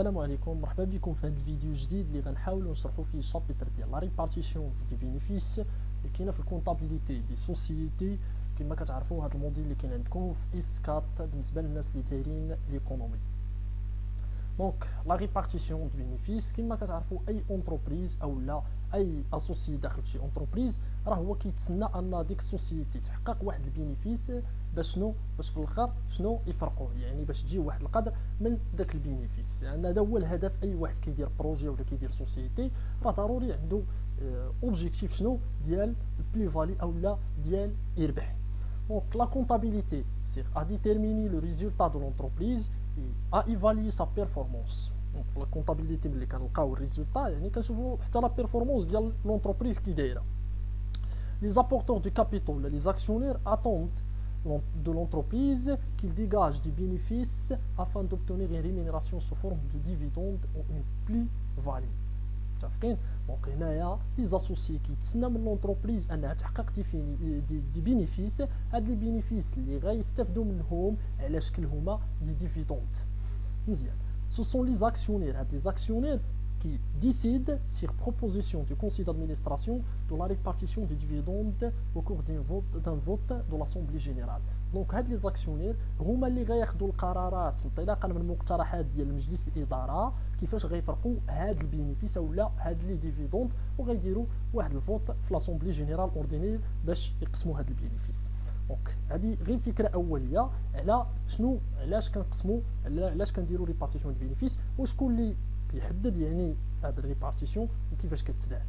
السلام عليكم، مرحبا بكم في هذا الفيديو الجديد اللي غنحاولوا نشرحوا فيه الشابتر ديال لا ريبارتيسيون دي بينيفيس اللي كاينه في الكونطابيليتي دي سوسيتي. كما كتعرفوا هذا الموديل اللي كاين عندكم في اس 4 بالنسبه للناس اللي دايرين ليكونومي. دونك لا ريبارتيسيون دي بينيفيس كما كتعرفوا اي اونتربريز او لا اي اسوسي داخل شي اونتربريز راه هو كيتسنى ان ديك السوسيتي تحقق واحد البينيفيس باش في الاخر شنو يفرقوه، يعني باش تجي واحد القدر من داك البينيفيس. يعني هذا هو الهدف. اي واحد كيدير بروجي ولا كيدير سوسيتي راه ضروري عنده اوبجيكتيف شنو ديال البلي فالي او لا ديال يربح. دونك لا كونطابيليتي سير ا ديتيرميني لو ريزولتا دو لونتربريز ا ايفاليي سا بيرفورمانس. دونك في لا كونطابيليتي ملي كنلقاو الريزولتا يعني كنشوفوا حتى لا بيرفورمانس ديال لونتربريز كي دايره. Les apporteurs du capital, les actionnaires attendent de l'entreprise qu'il dégage des bénéfices afin d'obtenir une rémunération sous forme de dividendes ou une plus-value. متفقين؟ دونك هنايا لي زاسوسيي كيتسنى من لونتربريز انها تحقق دي بينيفيس. هاد لي بينيفيس اللي غيستافدوا منهم على شكل هما دي ديفيدوند. مزيان. Ce sont les actionnaires. هاد les actionnaires qui décide sur proposition du conseil d'administration de la répartition des dividendes au cours d'un vote de l'Assemblée générale. Donc هاد les actionnaires هما اللي غياخذوا القرارات انطلاقا من مقترحات ديال مجلس الاداره كيفاش غيفرقوا هاد البينيفيس ولا هاد لي ديفيدوند وغيديروا واحد الفوت في لاسومبلي جينيرال اوردينير باش يقسموا هاد البينيفيس. دونك هذه غير فكره اوليه على شنو علاش كنقسموا علاش كنديروا ريبارتيسيون ديال البينيفيس وشكون اللي كيحدد يعني هاد الريبارتيسيون وكيفاش كتدار.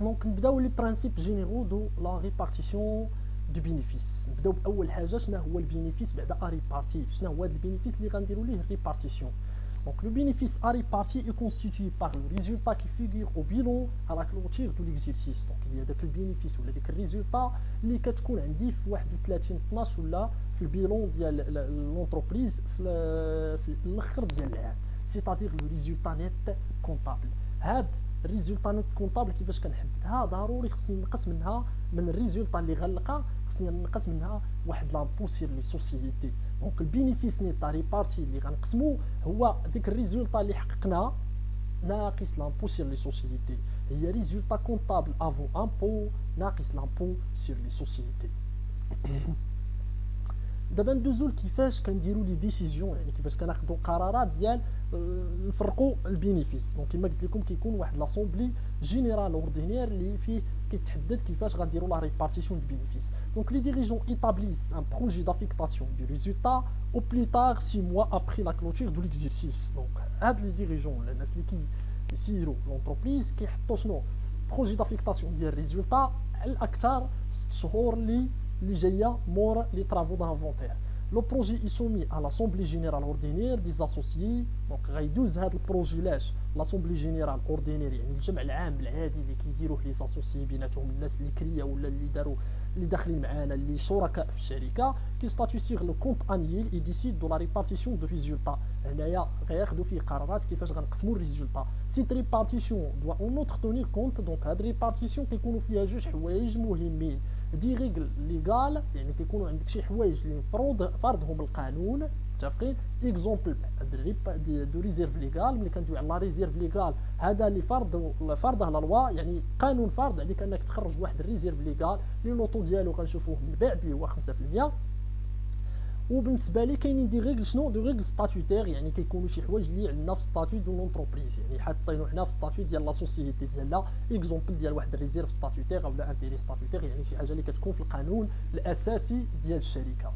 دونك نبداو لي برانسيپ جينيرو دو لا ريبارتيسيون دو بينيفيس. نبداو باول حاجه شنو هو البينيفيس بعد ا ريبارتي. شنو هو هاد البينيفيس اللي غنديروا ليه ريبارتيسيون. Donc le bénéfice à répartir est constitué par le résultat qui figure au bilan à la clôture de l'exercice. Donc il y a داك البينيفيس ولا داك الريزولتا اللي كتكون عندي في 31 12 ولا في البيلون ديال لونتربريز في الاخر ديال العام. سيتادير لو ريزولتا نيت كونطابل. هاد الريزولتا نيت كونطابل كيفاش كنحددها؟ ضروري خصني نقص منها من الريزولتا اللي غنلقى خصني نقص منها واحد لامبو سير لي سوسيتي. دونك البينيفيس نيت ريبارتي اللي غنقسمو هو ديك الريزولتا اللي حققناه ناقص لامبو سير لي سوسيتي. هي ريزولتا كونطابل افون امبو ناقص لامبو سير لي سوسيتي. دابا ندوزو لكيفاش كنديروا لي ديسيزيون، يعني كيفاش كناخذوا قرارات ديال نفرقوا البينيفيس. دونك كما قلت لكم كيكون واحد لاسومبلي جينيرال اوردينير اللي فيه كيتحدد كيفاش غنديروا لا ريبارتيسيون دو بينيفيس. دونك لي ديريجون établissent un projet d'affectation du résultat au plus tard 6 mois après la clôture de l'exercice. دونك هاد لي ديريجون الناس اللي كيسيروا لونتربريز كيحطوا شنو بروجي دافيكتاسيون ديال الريزولتا على الاكثر 6 شهور اللي جايه مور لي طرافو دانفونتير. لو بروجي اي سومي على لاسومبلي جينيرال اوردينير دي زاسوسيي. دونك غيدوز هذا البروجي لاش لاسومبلي جينيرال اوردينير يعني الجمع العام العادي اللي كيديروه لي زاسوسيي بيناتهم الناس اللي كريا ولا اللي داخلين معانا اللي شركاء في الشركه كي ستاتيو سيغ لو كونت انييل اي ديسيد دو لا ريبارتيسيون دو ريزولتا. هنايا غياخذوا فيه قرارات كيفاش غنقسموا الريزولتا. سيت ريبارتيسيون دوا اون اوتر تونير كونت. دونك هاد ريبارتيسيون كيكونوا فيها جوج حوايج مهمين. دي ريغل ليغال يعني كيكونوا عندك شي حوايج اللي فرضهم القانون. متفقين؟ اكزومبل دو ريزيرف ليغال. ملي كندوي على لا ريزيرف ليغال هذا اللي فرضه لا لوا يعني قانون فرض عليك انك تخرج واحد الريزيرف ليغال اللي لوطو ديالو غنشوفوه من بعد اللي هو 5%. وبالنسبه لي كاينين دي ريغل شنو دو ريغل ستاتوتير يعني كيكونوا شي حوايج اللي عندنا في ستاتيو دو لونتربريز يعني حاطينو حنا في ستاتيو ديال لا سوسيتي ديالنا. اكزومبل ديال واحد الريزيرف ستاتوتير اولا انتيري ستاتوتير يعني شي حاجه اللي كتكون في القانون الاساسي ديال الشركه.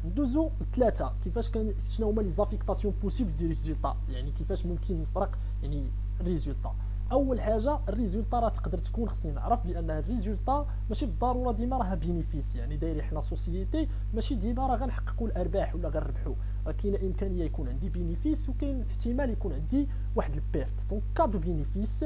ندوزو لثلاثه كيفاش شنو هما لي زافيكتاسيون بوسيبل دي ريزولتا يعني كيفاش ممكن نفرق يعني ريزولتا. اول حاجه الريزولتا راه تقدر تكون خصني نعرف بان الريزولتا ماشي بالضروره ديما راها بينيفيس يعني دايرين حنا سوسيتي ماشي ديما راه غنحققوا الارباح ولا غنربحوا. راه كاينه امكانيه يكون عندي بينيفيس وكاين احتمال يكون عندي واحد البيرت. دونك كادو بينيفيس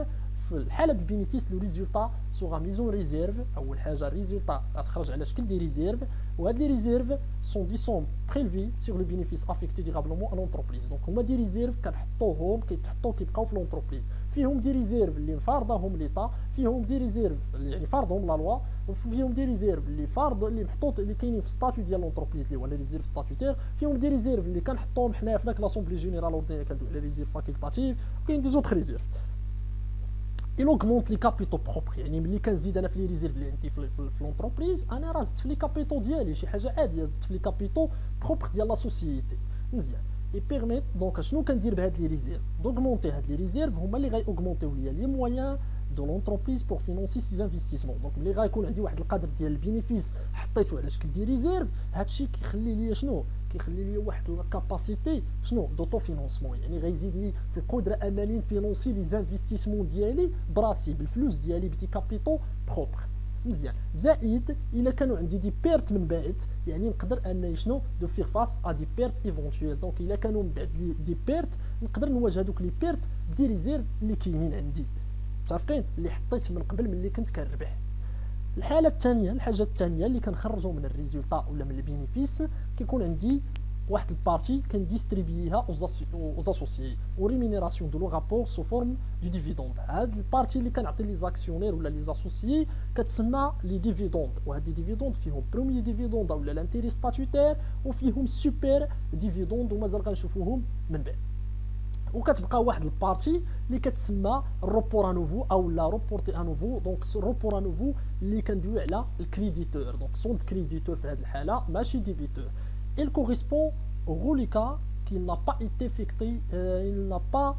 في الحاله ديال البينيفيس لو ريزولتا سوغا ميزون ريزيرف. اول حاجه الريزولتا غتخرج على شكل دي ريزيرف، وهاد لي ريزيرف سون دي سوم بريلفي سور لو بينيفيس افيكتي ديغابلومون ا لونتربريز. دونك هما دي ريزيرف كنحطوهم كيبقاو في لونتربريز. فيهم دي ريزيرف اللي مفارضهم ليطا، فيهم دي ريزيرف يعني فارضهم لا لوا، وفيهم دي ريزيرف اللي فارض اللي محطوط اللي كاينين في ستاتيو ديال لونتربريز اللي هو لي ريزيرف ستاتيوتير. فيهم دي ريزيرف اللي كنحطوهم حنا في داك لاسومبلي جينيرال اوردينير كندوي على ريزيرف فاكولتاتيف، وكاين دي زوطخ ريزيرف. il augmente les capitaux propres. يعني ملي كنزيد انا في لي ريزيرف اللي عندي في لونتربريز، انا راه زدت في لي كابيتو ديالي، شي حاجه عاديه، زدت في لي كابيتو بروبر ديال لا سوسيتي. مزيان. اي بيرميت دونك شنو كندير بهاد لي ريزيرف؟ دوغمونتي هاد لي ريزيرف هما اللي غاي اوغمونتيو ليا لي مويان دو لونتربريز بور فينونسي سي انفستيسمون. دونك ملي غيكون عندي واحد القدر ديال البينيفيس حطيته على شكل دي ريزيرف، هادشي كيخلي ليا شنو؟ كيخلي لي واحد الكاباسيتي شنو دوطو فينونسمون، يعني غيزيدني في القدره انني نفينونسي لي زانفستيسمون ديالي براسي بالفلوس ديالي بدي كابيتو بروبر. مزيان. زائد الا كانوا عندي دي بيرت من بعد، يعني نقدر انني شنو دو فيغ فاس ا دي بيرت ايفونتويل. دونك الا كانوا من بعد لي دي بيرت نقدر نواجه هذوك لي بيرت بدي ريزيرف اللي كاينين عندي متفقين، اللي حطيت من قبل ملي كنت كنربح. الحاله الثانيه، الحاجه الثانيه اللي كنخرجوا من الريزولتا ولا من البينيفيس، كيكون عندي واحد البارتي كنديستريبييها اوز اسوسيي او ريمينيراسيون دو لو رابور سو فورم دو ديفيدوند. هاد البارتي اللي كنعطي لي زاكسيونير ولا لي اسوسيي كتسمى لي ديفيدوند، وهاد لي ديفيدوند فيهم بروميي ديفيدوند ولا لانتيري ستاتوتير، وفيهم سوبر ديفيدوند ومازال غنشوفوهم من بعد. وكتبقى واحد البارتي اللي كتسمى روبور انوفو او لا روبورتي انوفو. دونك روبور انوفو اللي كندوي على الكريديتور، دونك سولد كريديتور في هذه الحاله ماشي ديبيتور. il correspond au reliquat qui n'a pas été affecté, il n'a pas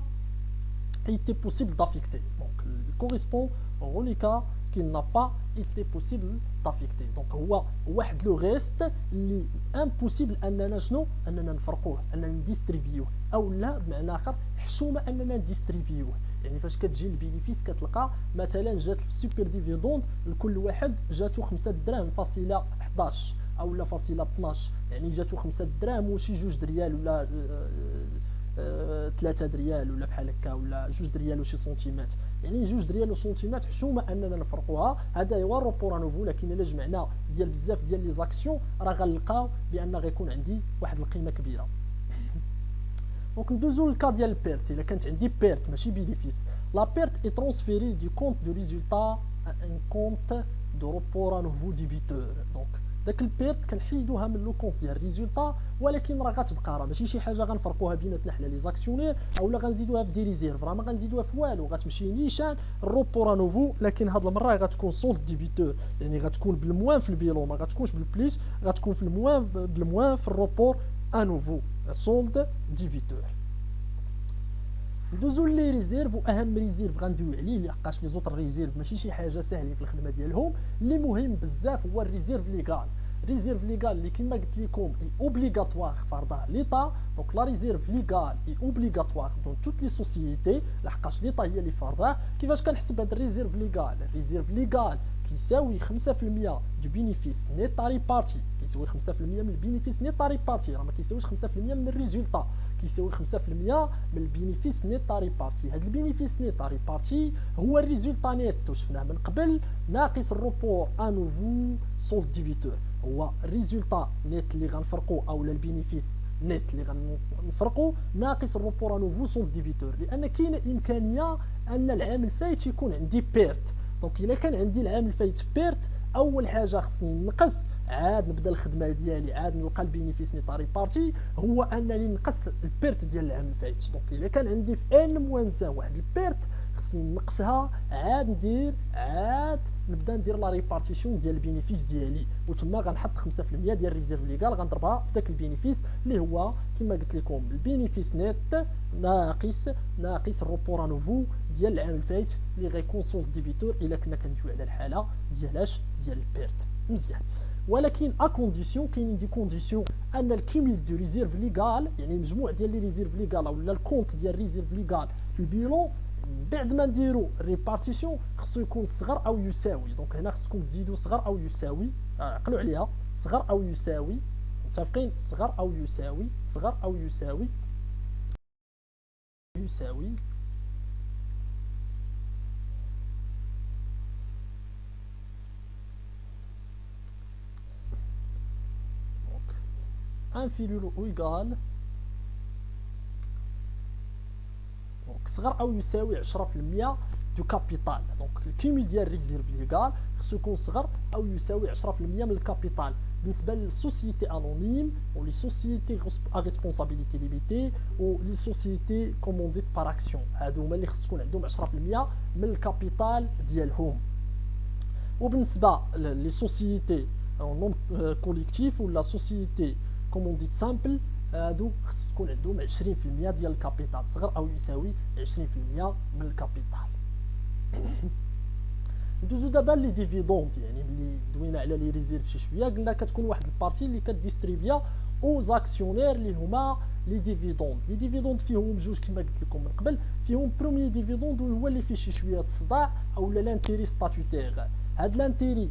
été possible d'affecter. Donc il correspond au reliquat qu'il n'a pas été possible d'affecter. Donc هو واحد لو ريست اللي امبوسيبل اننا شنو اننا نفرقوه، اننا نديستريبيوه، او لا بمعنى اخر حشومه اننا نديستريبيوه. يعني فاش كتجي البينيفيس كتلقى مثلا جات في السوبر ديفيدوند لكل واحد جاتو 5 دراهم فاصله 11 او لا فاصله 12، يعني جاتو 5 دراهم وشي 2 دريال ولا 3 دريال ولا بحال هكا، ولا 2 دريال وشي سنتيمات، يعني 2 دريال وسنتيمات حشومه اننا نفرقوها. هذا هو الروبور انوفو. لكن الا جمعنا ديال بزاف ديال لي زاكسيون راه غنلقاو بان غيكون عندي واحد القيمه كبيره. دونك ندوزو للكا ديال البيرت. الا كانت عندي بيرت ماشي بينيفيس، لا بيرت اي ترونسفيري دو كونت دو ريزولتا ان كونت دو روبور انوفو ديبيتور. دونك داك البيرت كنحيدوها من لو كونت ديال الريزولتا، ولكن راه غتبقى، راه ماشي شي حاجه غنفرقوها بيناتنا حنا لي زاكسيونير اولا غنزيدوها في دي ريزيرف، راه ما غنزيدوها في والو، غتمشي نيشان الروبور نوفو. لكن هاد المره غتكون سولد ديبيتور، يعني غتكون بالموان في البيلون، ما غتكونش بالبليس، غتكون في الموان بالموان في الروبور انوفو سولد ديبيتور. ندوزو لي ريزيرف، واهم ريزيرف غندوي عليه لحقاش لي زوطر ريزيرف ماشي شي حاجه ساهلين في الخدمه ديالهم. اللي مهم بزاف هو الريزيرف ليغال. ريزيرف ليغال اللي كما قلت لكم اي اوبليغاتوار فرضها ليطا. دونك لا ريزيرف ليغال اي اوبليغاتوار دون توت لي سوسيتي، لحقاش ليطا هي اللي فرضها. كيفاش كنحسب هذا الريزيرف ليغال؟ الريزيرف ليغال كيساوي 5% دو بينيفيس نيت تاع ريبارتي، كيساوي 5% من البينيفيس نيت تاع ريبارتي، راه ما كيساويش 5% من الريزولتا، كيساوي 5% من البينيفيس نيت تاع ريبارتي. هذا البينيفيس نيت تاع ريبارتي هو الريزولتا نيت شفناه من قبل ناقص الروبور انوفو سولد ديبيتور، هو الريزولتا نيت اللي غنفرقوا اولا البينيفيس نيت اللي غنفرقوا ناقص الروبور انوفو سولد ديبيتور. لان كاينه امكانيه ان العام الفايت يكون عندي بيرت. دونك الا كان عندي العام الفايت بيرت، اول حاجه خصني نقص، عاد نبدا الخدمه ديالي، عاد نلقى البينيفيس نيت ريبارتي، هو انني نقص البيرت ديال العام الفايت. دونك الا كان عندي في ان موان واحد البيرت خصني نقصها، عاد نبدا ندير لا ريبارتيسيون ديال البينيفيس ديالي، وتما غنحط 5% ديال الريزيرف ليغال غنضربها في داك البينيفيس اللي هو كما قلت لكم البينيفيس نيت ناقص الروبور انوفو ديال العام الفايت اللي غيكون سولد ديبيتور الا كنا كندويو على الحاله ديالاش ديال البيرت. مزيان. ولكن اكونديسيون، كاينين دي كونديسيون ان الكيميل دو ريزيرف ليغال، يعني المجموع ديال لي ريزيرف ليغال ولا الكونت ديال ريزيرف ليغال في البيلون بعد ما نديرو ريبارتيسيون خصو يكون صغر او يساوي. دونك هنا خصكم تزيدوا صغر او يساوي، عقلوا عليها، صغر او يساوي، متفقين؟ صغر او يساوي، صغر او يساوي، يساوي inférieur ou égal دونك صغر او يساوي 10% دو كابيتال. دونك الكيميل ديال ريزيرف ليغال خصو يكون صغر او يساوي 10% من الكابيتال بالنسبه للسوسيتي انونيم و لي سوسيتي ا ريسبونسابيلتي ليميتي و لي سوسيتي كومونديت بار اكسيون. هادو هما اللي خص تكون عندهم 10% من الكابيتال ديالهم. وبالنسبه لي سوسيتي نون كوليكتيف ولا سوسيتي كومونديت سامبل هادو خص تكون عندهم 20% ديال الكابيتال صغر او يساوي 20% من الكابيتال. ندوزو دابا لي ديفيدوند، يعني ملي دوينا على لي ريزيرف شي شويه قلنا كتكون واحد البارتي اللي كديستريبيا او زاكسيونير اللي هما لي ديفيدوند. لي ديفيدوند فيهم بجوج كما قلت لكم من قبل، فيهم بروميي ديفيدوند هو اللي فيه شي شويه الصداع او لانتيري ستاتوتير. هاد لانتيري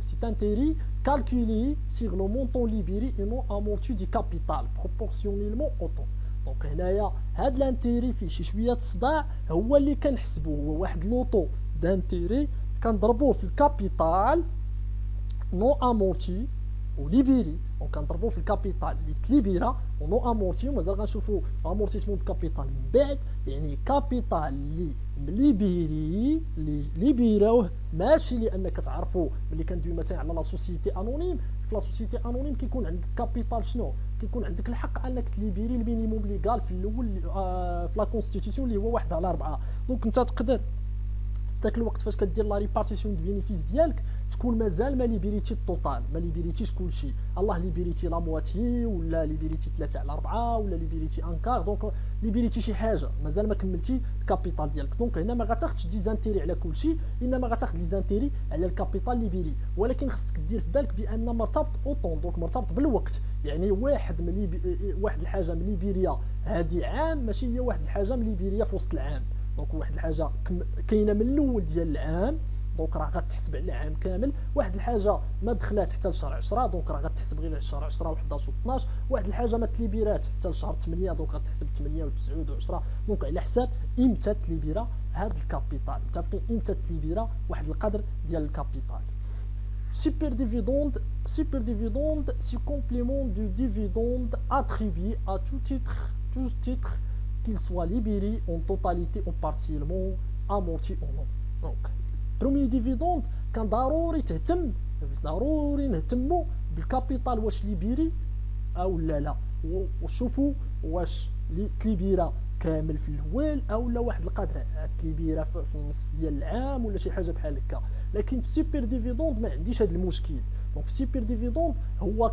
c'est intérêt calculé sur le montant libéré et non amorti du capital proportionnellement au temps. دونك هنايا هاد لانتيري فيه شي شويه الصداع، هو اللي كنحسبوه هو واحد لوطو دانتيري كنضربوه في الكابيتال نو امورتي وليبيري. دونك كنضربوه في الكابيتال اللي تليبيرا ونو امورتي، ومازال غنشوفوا امورتيسمون دو كابيتال من بعد، يعني كابيتال اللي مليبيري اللي ليبيراوه ماشي. لان كتعرفوا ملي كندوي مثلا على لا سوسيتي انونيم، في لا سوسيتي انونيم كيكون عندك كابيتال شنو؟ كيكون عندك الحق انك تليبيري المينيموم ليغال في الاول في لا كونستيتيسيون اللي هو 1/4. دونك انت تقدر ذاك الوقت فاش كدير لا ريبارتيسيون دو بينيفيس ديالك تكون مازال ما ليبيريتي الطوطال، ما ليبيريتيش كلشي، الله ليبيريتي لا مواتي ولا ليبيريتي 3/4 ولا ليبيريتي ان كار. دونك ليبيريتي شي حاجه مازال ما كملتي الكابيتال ديالك. دونك هنا ما غاتاخدش دي زانتيري على كلشي، انما غتاخد لي زانتيري على الكابيتال ليبيري. ولكن خصك دير في بالك بان مرتبط اوطون، دونك مرتبط بالوقت. يعني واحد الحاجه من ليبيريا هذه عام ماشي هي واحد الحاجه من ليبيريا في وسط العام. دونك واحد الحاجه كاينه من الاول ديال العام، دونك راه غتحسب على عام كامل. واحد الحاجه ما دخلات حتى لشهر 10، دونك راه غتحسب غير على شهر 10 و11 و12. واحد الحاجه ما تليبيرات حتى لشهر 8، دونك غتحسب 8 و9 و10. دونك على حساب امتى تليبيرا هاد الكابيتال. متفقين امتى تليبيرا واحد القدر ديال الكابيتال. Super dividende, c'est complément du dividende attribué à tout titre qu'il soit libéré en totalité ou partiellement amorti ou non. Donc, premier dividende كان ضروري نهتموا بالكابيتال واش ليبيري او لا، وشوفوا واش تليبيرا كامل في الاول او لا واحد القدر تليبيرا في النص ديال العام ولا شي حاجه بحال هكا. لكن في سوبر ديفيدوند ما عنديش هذا المشكل. دونك في سوبر ديفيدوند هو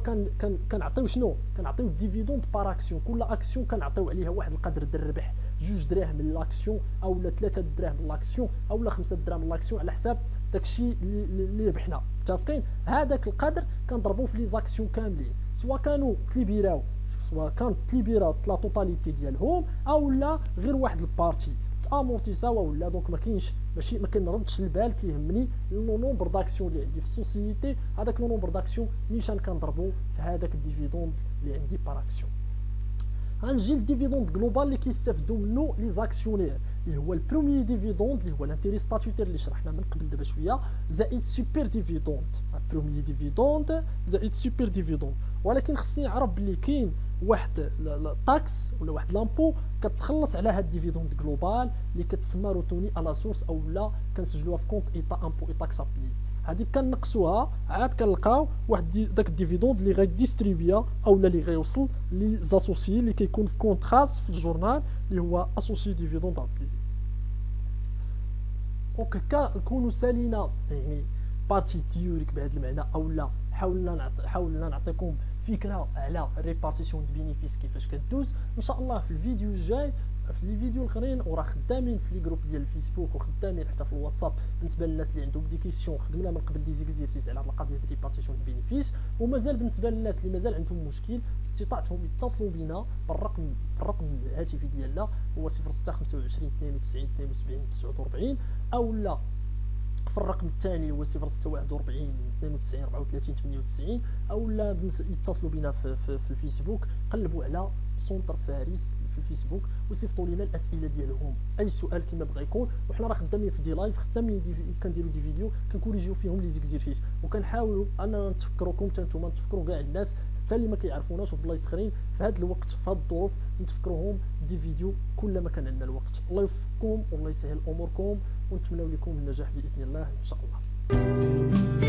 كنعطيو شنو؟ كنعطيو ديفيدوند بار اكسيون، كل اكسيون كنعطيو عليها واحد القدر ديال الربح، 2 دراهم من الاكسيون او 3 دراهم من الاكسيون او 5 دراهم من الاكسيون على حساب داكشي اللي ربحنا. متفقين؟ هذاك القدر كنضربوه في لي زاكسيون كاملين، سواء كانوا تليبيراو سواء كانت تليبيرا لا توتاليتي ديالهم او لا غير واحد البارتي امورتيساوا ولا. دونك ما كاينش ماشي ما كنردش البال، كيهمني لو نومبر داكسيون اللي عندي في السوسيتي. هذاك لو نومبر داكسيون نيشان كنضربو في هذاك الديفيدوند اللي عندي بار اكسيون. غنجي للديفيدوند جلوبال اللي كيستافدوا منه لي زاكسيونير، اللي هو البروميي ديفيدوند اللي هو الانتيري ستاتوتير اللي شرحنا من قبل دابا شويه، زائد سوبر ديفيدوند. بروميي ديفيدوند زائد سوبر ديفيدوند. ولكن خصني نعرف بلي كاين واحد الطاكس ولا واحد لامبو كتخلص على هاد الديفيدوند جلوبال اللي كتسمى روتوني على سورس او لا كنسجلوها في كونت ايطا امبو اي تاكس ابلي. هذيك كنقصوها عاد كنلقاو واحد داك الديفيدوند اللي غيديستريبيا او لا اللي غيوصل لي زاسوسيي اللي كيكون في كونت خاص في الجورنال اللي هو اسوسي ديفيدوند ابلي. دونك كنكونوا سالينا يعني بارتي تيوريك بهذا المعنى او لا حاولنا نعطيكم فكره على ريبارتيسيون دو بينيفيس كيفاش كدوز. ان شاء الله في الفيديو الجاي في لي فيديو الاخرين وراه خدامين في لي جروب ديال الفيسبوك وخدامين حتى في الواتساب بالنسبه للناس اللي عندهم دي كيسيون. خدمنا من قبل دي زيكزيرسيس على هذه القضيه ديال ريبارتيسيون دو بينيفيس، ومازال بالنسبه للناس اللي مازال عندهم مشكل باستطاعتهم يتصلوا بنا بالرقم الهاتفي ديالنا هو 0625 92 72 49 او لا في الرقم الثاني هو 0641 92 34 98 او لا يتصلوا بنا في الفيسبوك. قلبوا على سونتر فارس في الفيسبوك وصيفطوا لنا الاسئله ديالهم، اي سؤال كما بغى يكون. وحنا راه خدامين في دي لايف، خدامين كنديروا دي فيديو كنكوريجيو فيهم لي زيكزيرسيس، وكنحاولوا اننا نتفكروكم حتى نتوما تفكروا كاع الناس حتى اللي ما كيعرفوناش وبلايص اخرين في هذا الوقت في هذه الظروف نتفكروهم دي فيديو كل ما كان عندنا الوقت. الله يوفقكم والله يسهل اموركم ونتمنى لكم النجاح باذن الله ان شاء الله.